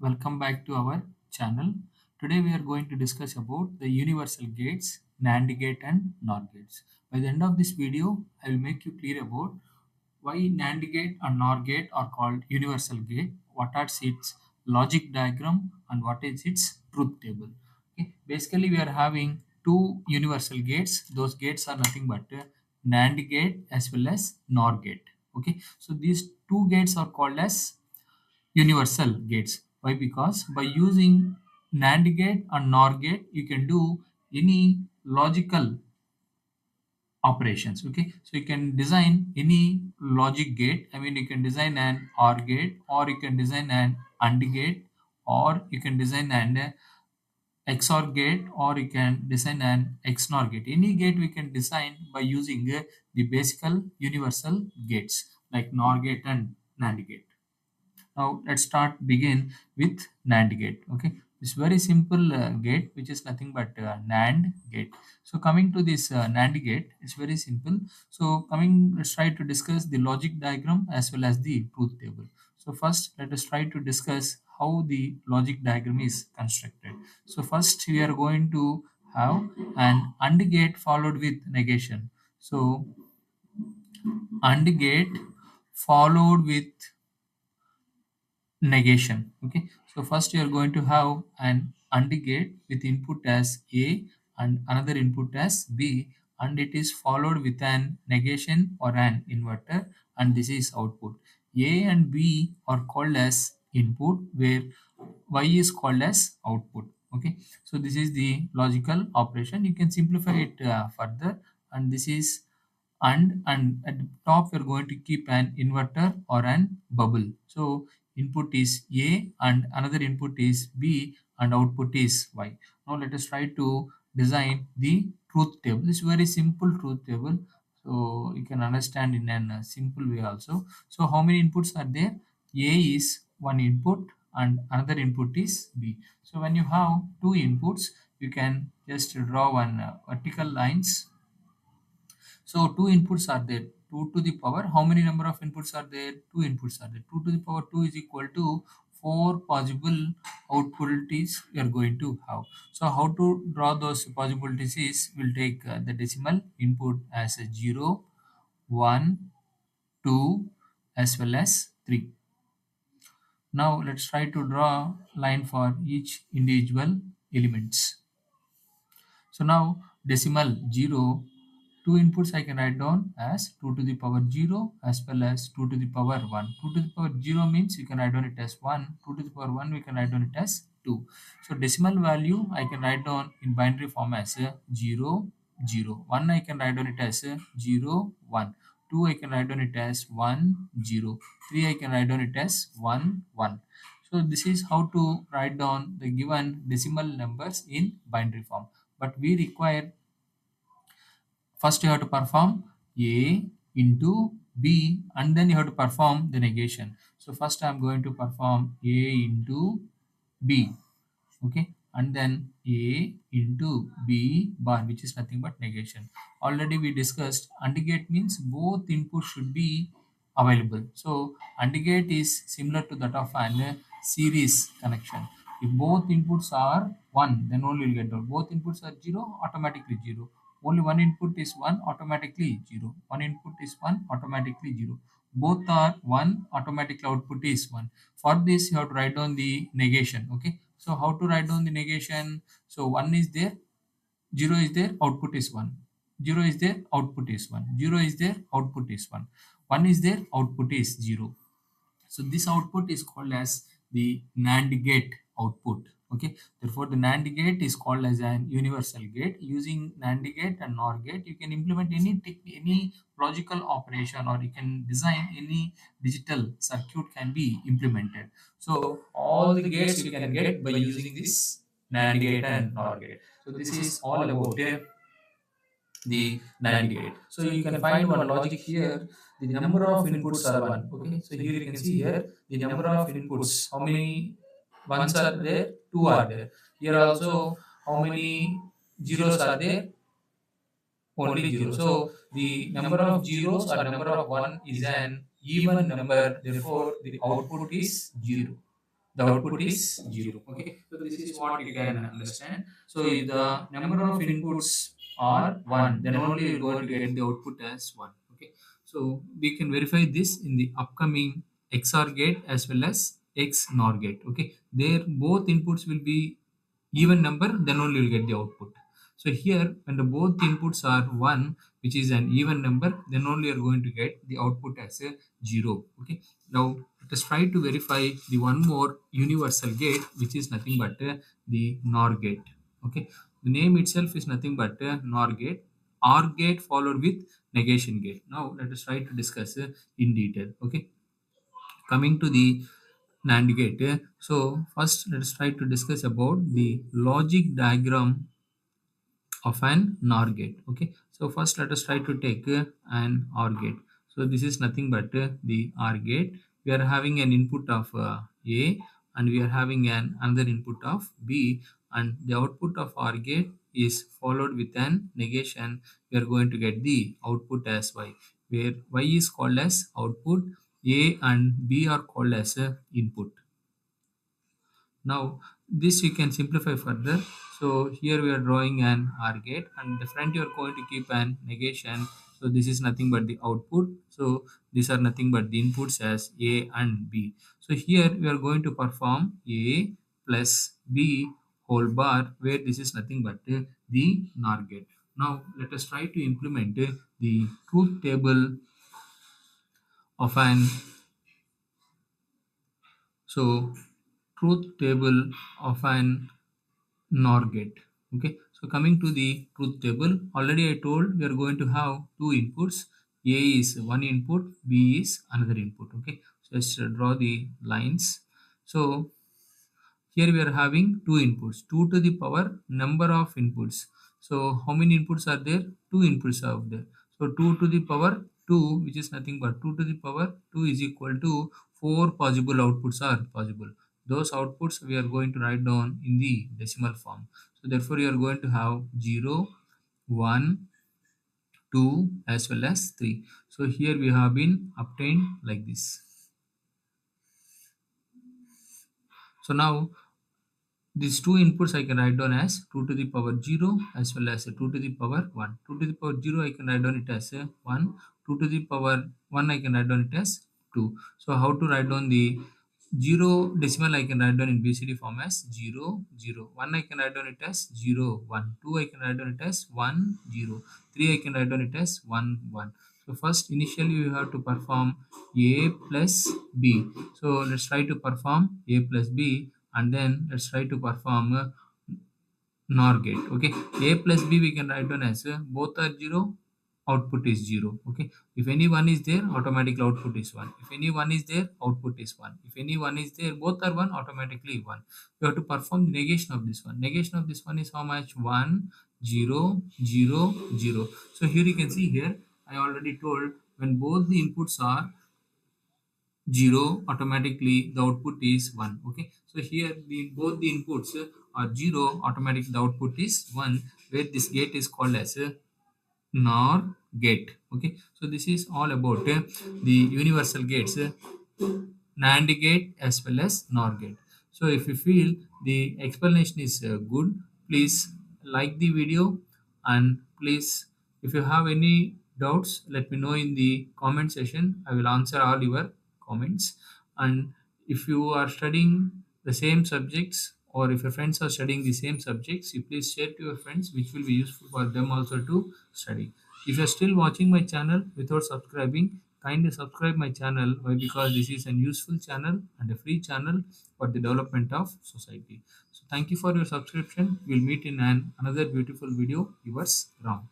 welcome back to our channel. Today we are going to discuss about the universal gates, NAND gate and NOR gates. By the end of this video, I will make you clear about why NAND gate and NOR gate are called universal gate, what are its logic diagram and what is its truth table. Okay. Basically, we are having two universal gates. Those gates are nothing but NAND gate as well as NOR gate. Okay, so these two gates are called as universal gates. Why? Because by using NAND gate and NOR gate, you can do any logical operations. Okay, so you can design any logic gate. I mean, you can design an OR gate, or you can design an AND gate, or you can design an XOR gate, or you can design an XNOR gate. Any gate we can design by using the basic universal gates like NOR gate and NAND gate. Now let's start begin with NAND gate. Okay, it's very simple gate which is nothing but NAND gate. So coming to this NAND gate, it's very simple. So coming, let's try to discuss the logic diagram as well as the truth table. So first, let us try to discuss how the logic diagram is constructed. So first, we are going to have an AND gate followed with negation. So AND gate followed with negation. Okay, so first you are going to have an AND gate with input as A and another input as B, and it is followed with an negation or an inverter, and this is output. A and B are called as input, where Y is called as output. Okay, so this is the logical operation. You can simplify it further, and this is and at the top we're going to keep an inverter or an bubble. So input is A and another input is B and output is Y. Now let us try to design the truth table. It's very simple truth table, so you can understand in a simple way also. So how many inputs are there? A is one input and another input is B. So when you have two inputs, you can just draw one vertical lines. So two inputs are there. 2 to the power. How many number of inputs are there? Two inputs are there. 2 to the power 2 is equal to 4 possible outputs we are going to have. So how to draw those possibilities is we'll take the decimal input as a 0, 1, 2 as well as 3. Now let's try to draw line for each individual elements. So now decimal 0, two inputs I can write down as 2 to the power 0 as well as 2 to the power 1. 2 to the power 0 means you can write down it as 1. 2 to the power 1 we can write down it as 2. So decimal value I can write down in binary form as 0, 0. 1 I can write down it as 0, 1. 2 I can write down it as 1, 0. 3 I can write down it as 1, 1. So this is how to write down the given decimal numbers in binary form. But we require, first you have to perform A into B and then you have to perform the negation. So first I am going to perform A into B. Okay, and then A into B bar, which is nothing but negation. Already we discussed AND gate means both inputs should be available. So AND gate is similar to that of an series connection. If both inputs are 1, then only you'll get out. Both inputs are 0, automatically 0. Only one input is 1, automatically 0. One input is 1, automatically 0. Both are 1, automatically output is 1. For this, you have to write down the negation. Okay, so how to write down the negation? So 1 is there, 0 is there, output is 1. 0 is there, output is 1. 0 is there, output is 1. 1 is there, output is 0. So this output is called as the NAND gate output. Okay, therefore the NAND gate is called as an universal gate. Using NAND gate and NOR gate, you can implement any logical operation, or you can design any digital circuit can be implemented. So all the gates you can get by using this NAND gate and NOR gate. So this is all about the NAND gate. So you can find one logic here. The number of inputs are 1. Okay, so here you can see here the number of inputs. How many ones are there? 2 are there. Here also, how many zeros are there? Only 0. So the number of zeros or number of 1 is an even number. Therefore, the output is 0. the output is 0. Okay, so this is what you can understand. So if the number of inputs are 1, then only you're going to get the output as 1. Okay, so we can verify this in the upcoming XOR gate as well as XNOR gate. Okay, there both inputs will be even number, then only you'll get the output. So here when the both inputs are 1, which is an even number, then only you're going to get the output as a 0. Okay, now let us try to verify the one more universal gate, which is nothing but the NOR gate. Okay, the name itself is nothing but NOR gate. OR gate followed with negation gate. Now let us try to discuss in detail. Okay, coming to the NAND gate. So first let us try to discuss about the logic diagram of an NOR gate. Okay, so first let us try to take an OR gate. So this is nothing but the OR gate. We are having an input of A, and we are having an another input of B, and the output of OR gate is followed with an negation. We are going to get the output as Y, where Y is called as output, A and B are called as input. Now this you can simplify further. So here we are drawing an OR gate, and the front you are going to keep an negation. So this is nothing but the output. So these are nothing but the inputs as A and B. So here we are going to perform A plus B whole bar, where this is nothing but the NOR gate. Now let us try to implement the truth table of an so truth table of an NOR gate. Okay, so coming to the truth table, already I told we are going to have two inputs. A is one input, B is another input. Okay, so let's draw the lines. So here we are having two inputs, 2 to the power number of inputs. So how many inputs are there? Two inputs are there. So 2 to the power 2, which is nothing but 2 to the power 2 is equal to 4 possible outputs are possible. Those outputs we are going to write down in the decimal form. So therefore you are going to have 0, 1, 2 as well as 3. So here we have been obtained like this. So now these two inputs I can write down as 2 to the power 0 as well as 2 to the power 1. 2 to the power 0 I can write down it as 1. 2 to the power 1 I can write down it as 2. So how to write down the 0 decimal I can write down in BCD form as 0, 0. 1 I can write down it as 0, 1. 2 I can write down it as 1, 0. 3 I can write down it as 1, 1. So first initially you have to perform A plus B. So let's try to perform A plus B, and then let's try to perform NOR gate. Okay, A plus B we can write down as both are 0, output is 0. Okay, if any one is there, automatically output is 1. If any one is there, output is 1. If any one is there, both are 1, automatically 1. You have to perform the negation of this one. Negation of this one is how much? 1, 0, 0, 0. So here you can see, here I already told, when both the inputs are 0, automatically the output is 1. Okay, so here both the inputs are 0, automatically the output is 1, where this gate is called as a NOR gate. Okay, so this is all about the universal gates, NAND gate as well as NOR gate. So if you feel the explanation is good, please like the video, and please, if you have any doubts, let me know in the comment section. I will answer all your comments. And if you are studying the same subjects, or if your friends are studying the same subjects, you please share to your friends, which will be useful for them also to study. If you are still watching my channel without subscribing, kindly subscribe my channel. Why? Because this is a useful channel and a free channel for the development of society. So thank you for your subscription. We'll meet in another beautiful video. Yours, Ram.